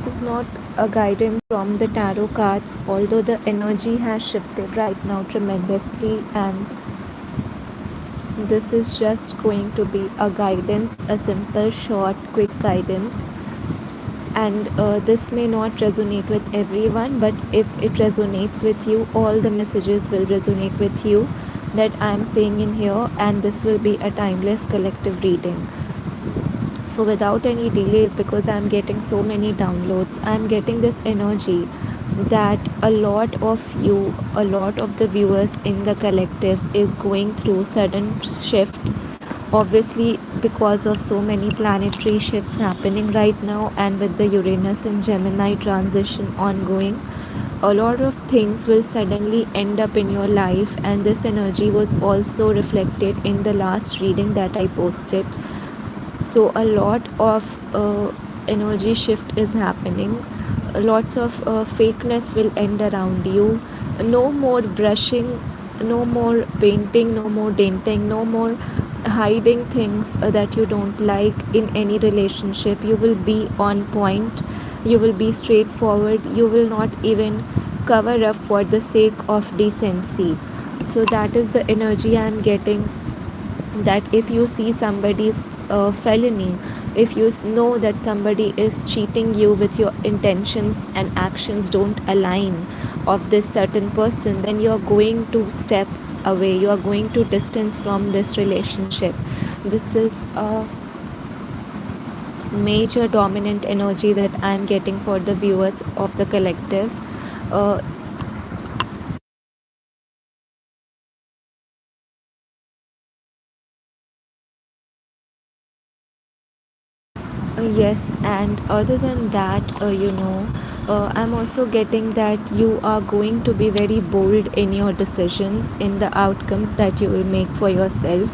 this is not a guidance from the tarot cards, although the energy has shifted right now tremendously, and this is just going to be a guidance, a simple, short, quick guidance. And this may not resonate with everyone, but if it resonates with you, all the messages will resonate with you that I'm saying in here, and this will be a timeless collective reading. So without any delays, because I'm getting so many downloads, I'm getting this energy that a lot of you, a lot of the viewers in the collective is going through sudden shift, obviously because of so many planetary shifts happening right now, and with the Uranus and Gemini transition ongoing, a lot of things will suddenly end up in your life. And this energy was also reflected in the last reading that I posted. So a lot of energy shift is happening. Lots of fakeness will end around you. No more brushing, no more painting, no more denting, no more hiding things that you don't like in any relationship. You will be on point, you will be straightforward, you will not even cover up for the sake of decency. So that is the energy I am getting, that if you see somebody's felony, if you know that somebody is cheating you with your intentions and actions don't align of this certain person, then you are going to step away, you are going to distance from this relationship. This is a major dominant energy that I am getting for the viewers of the collective. uh, Yes, and other than that, I'm also getting that you are going to be very bold in your decisions, in the outcomes that you will make for yourself.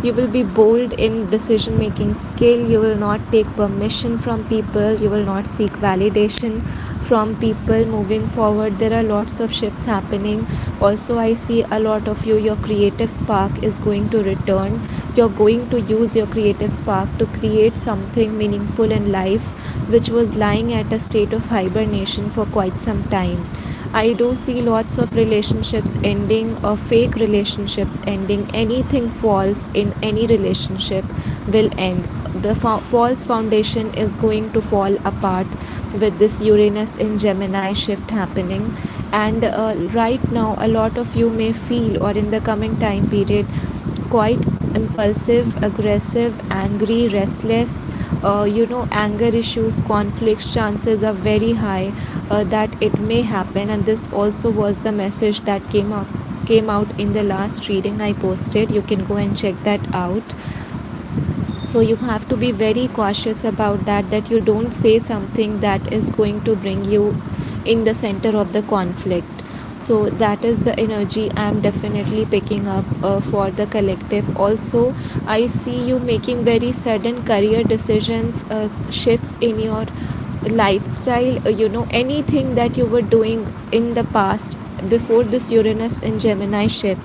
You will be bold in decision making skill. You will not take permission from people. You will not seek validation from people moving forward. There are lots of shifts happening. Also, I see a lot of you, your creative spark is going to return. You're going to use your creative spark to create something meaningful in life, which was lying at a state of hibernation for quite some time. I do see lots of relationships ending, or fake relationships ending. Anything false in any relationship will end. The false foundation is going to fall apart with this Uranus in Gemini shift happening. And right now, a lot of you may feel, or in the coming time period, quite impulsive, aggressive, angry, restless. Anger issues, conflicts, chances are very high that it may happen. And this also was the message that came out in the last reading I posted. You can go and check that out. So you have to be very cautious about that you don't say something that is going to bring you in the center of the conflict. So that is the energy I'm definitely picking up for the collective. Also, I see you making very sudden career decisions, shifts in your lifestyle. Anything that you were doing in the past before this Uranus and Gemini shift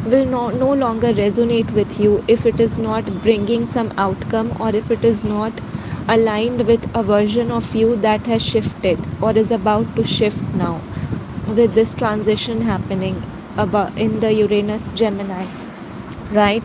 will no longer resonate with you if it is not bringing some outcome, or if it is not aligned with a version of you that has shifted or is about to shift now with this transition happening about in the Uranus Gemini, right?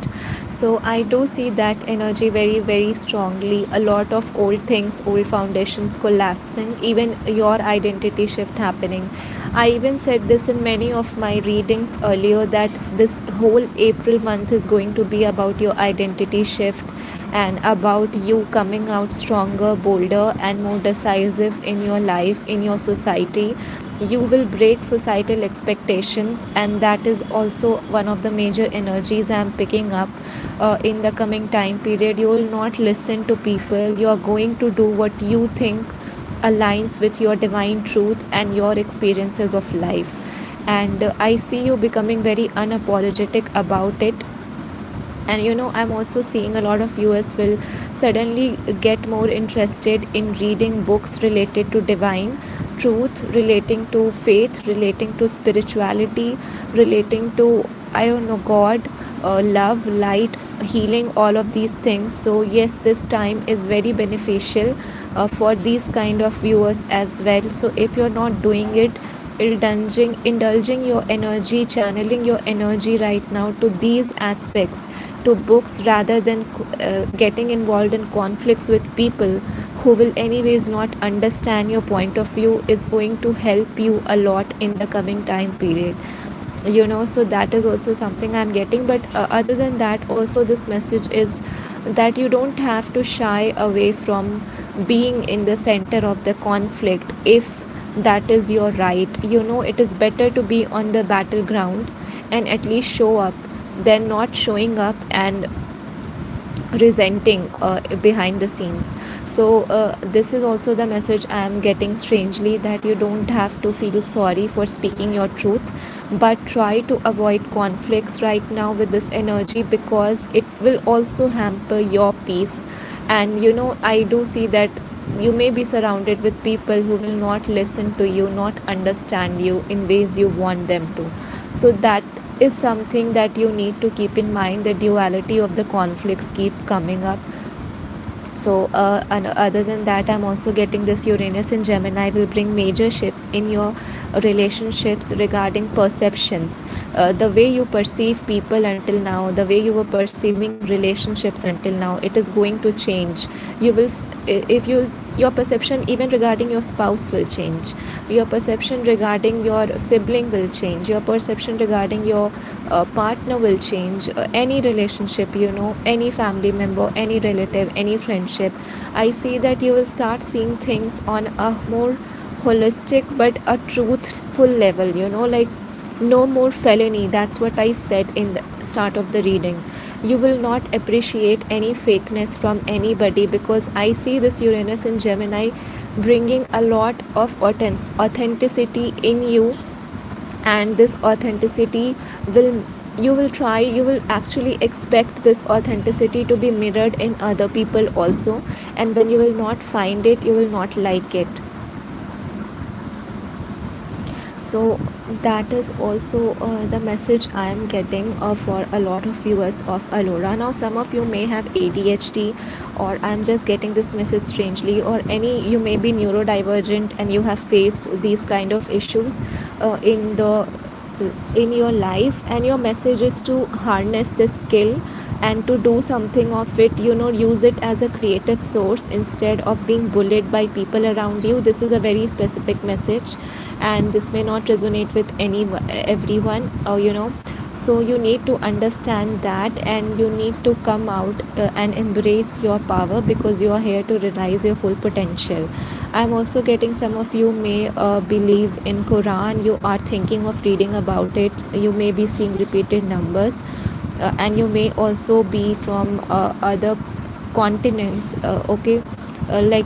So I do see that energy very very strongly. A lot of old things, old foundations collapsing, even your identity shift happening. I even said this in many of my readings earlier, that this whole April month is going to be about your identity shift, and about you coming out stronger, bolder, and more decisive in your life, in your society. You will break societal expectations, and that is also one of the major energies I'm picking up in the coming time period. You will not listen to people. You are going to do what you think aligns with your divine truth and your experiences of life. And I see you becoming very unapologetic about it. And I'm also seeing a lot of viewers will suddenly get more interested in reading books related to divine truth, relating to faith, relating to spirituality, relating to, I don't know, God, love, light, healing, all of these things. So yes, this time is very beneficial for these kind of viewers as well. So if you're not doing it, indulging your energy, channeling your energy right now to these aspects, to books, rather than getting involved in conflicts with people who will anyways not understand your point of view, is going to help you a lot in the coming time period. So that is also something I'm getting. But other than that, also this message is that you don't have to shy away from being in the center of the conflict if that is your right. It is better to be on the battleground and at least show up than not showing up and resenting behind the scenes. So this is also the message I am getting strangely, that you don't have to feel sorry for speaking your truth, but try to avoid conflicts right now with this energy, because it will also hamper your peace. And I do see that you may be surrounded with people who will not listen to you, not understand you in ways you want them to. So that is something that you need to keep in mind. The duality of the conflicts keep coming up. So and other than that, I'm also getting this Uranus in Gemini will bring major shifts in your relationships regarding perceptions. The way you perceive people until now, the way you were perceiving relationships until now, it is going to change. You will if you Your perception even regarding your spouse will change, your perception regarding your sibling will change, your perception regarding your partner will change, any relationship, any family member, any relative, any friendship. I see that you will start seeing things on a more holistic but a truthful level, like no more felony. That's what I said in the start of the reading. You will not appreciate any fakeness from anybody, because I see this Uranus in Gemini bringing a lot of authenticity in you. And this authenticity will, you will actually expect this authenticity to be mirrored in other people also. And when you will not find it, you will not like it. So that is also the message I am getting for a lot of viewers of Alora. Now some of you may have ADHD, or I'm just getting this message strangely, or any, you may be neurodivergent and you have faced these kind of issues in your life, and your message is to harness this skill and to do something of it, use it as a creative source instead of being bullied by people around you. This is a very specific message, and this may not resonate with everyone, so you need to understand that, and you need to come out and embrace your power, because you are here to realize your full potential. I'm also getting some of you may believe in Quran, you are thinking of reading about it, you may be seeing repeated numbers, and you may also be from other continents, okay, like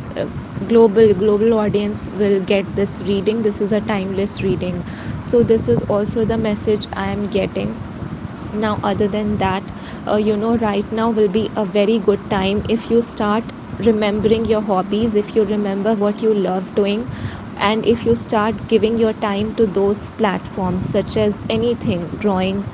global audience will get this reading. This is a timeless reading. So this is also the message I am getting. Now other than that, right now will be a very good time if you start remembering your hobbies, if you remember what you love doing, and if you start giving your time to those platforms, such as anything, drawing,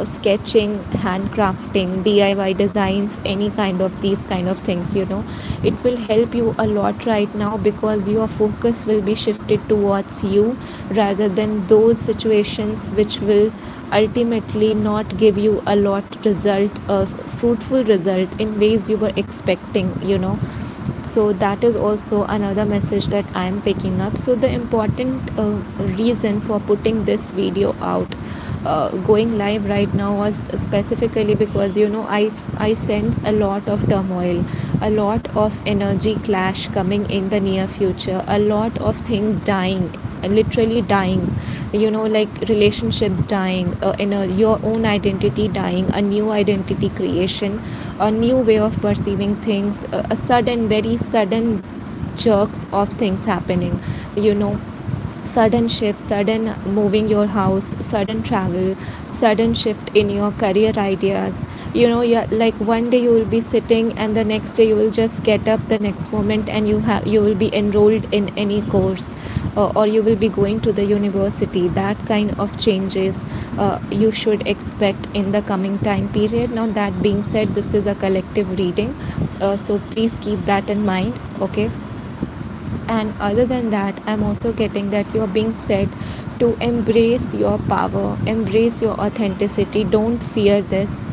sketching, handcrafting, DIY designs, any kind of these kind of things, it will help you a lot right now, because your focus will be shifted towards you rather than those situations which will ultimately not give you a lot result, a fruitful result in ways you were expecting. So that is also another message that I am picking up. So the important reason for putting this video out, going live right now, was specifically because I sense a lot of turmoil, a lot of energy clash coming in the near future, a lot of things dying, literally dying, like relationships dying, your own identity dying, a new identity creation, a new way of perceiving things, a sudden, very sudden jerks of things happening, sudden shift, sudden moving your house, sudden travel, sudden shift in your career ideas, you know, yeah, like one day you will be sitting and the next day you will just get up the next moment and you will be enrolled in any course, or you will be going to the university. That kind of changes you should expect in the coming time period. Now that being said, this is a collective reading, so please keep that in mind, okay? And other than that, I'm also getting that you're being said to embrace your power, embrace your authenticity. Don't fear this.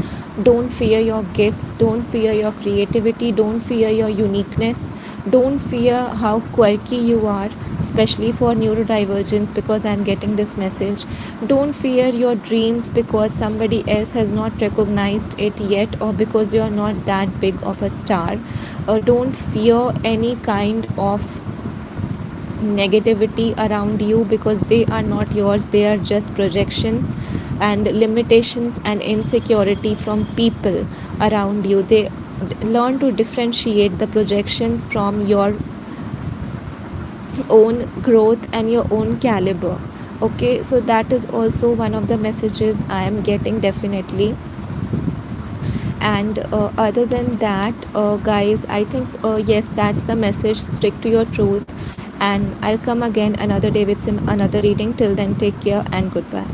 Don't fear your gifts. Don't fear your creativity. Don't fear your uniqueness. Don't fear how quirky you are, especially for neurodivergence, because I'm getting this message. Don't fear your dreams because somebody else has not recognized it yet, or because you're not that big of a star. Don't fear any kind of negativity around you, because they are not yours. They are just projections and limitations and insecurity from people around you. They learn to differentiate the projections from your own growth and your own caliber. Okay, so that is also one of the messages I am getting, definitely. And other than that, guys, I think yes, that's the message. Stick to your truth, and I'll come again another day with some another reading. Till then, take care and goodbye.